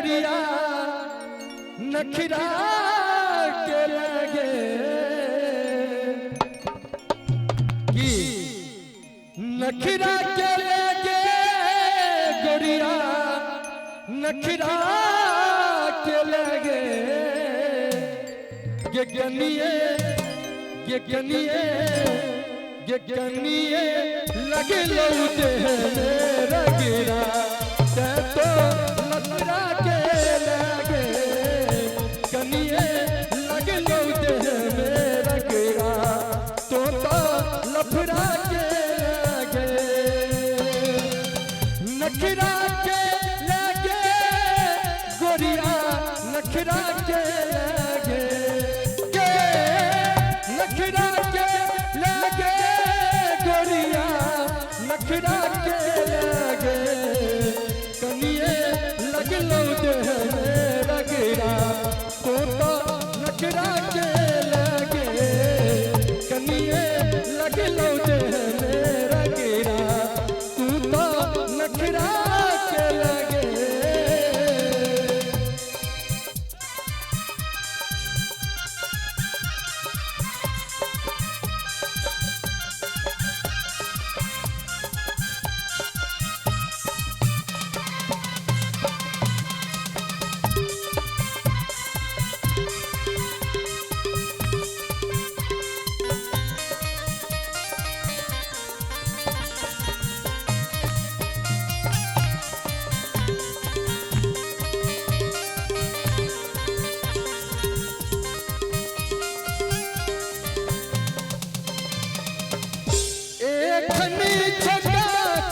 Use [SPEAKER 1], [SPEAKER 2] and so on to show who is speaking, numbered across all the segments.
[SPEAKER 1] गोरिया नखरा के लगे कि नखरा के लगे गोरिया नखरा के लगे ये गनिए लगे लौटे मेरा गिरा तो लफड़ा के लगे गनिए लगे लौटे मेरा गिरा तो लफड़ा के लगे नखरा के लगे गोरिया नखरा के लगे नखरा के लगे गोरिया नखरा के लगे कनिए लग लौटे मेरा गिरा तो नखरा के लगे कनिए लग लौटे मेरा गिरा तू तो नखरा के लगे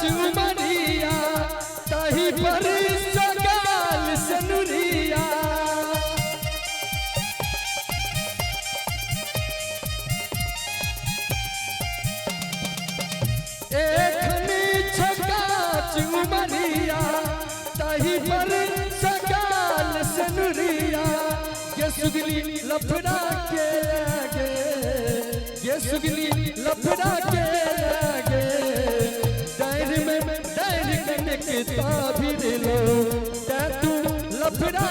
[SPEAKER 1] चुमरिया ताही पर सगाल सनुरिया एखनी छका चुमरिया ताही पर सगाल सनुरिया ये सुगली लफड़ा के लगे ये सुगली लफड़ा के लगे डायरी में डायरी करने के ताबीर लो तू लफड़ा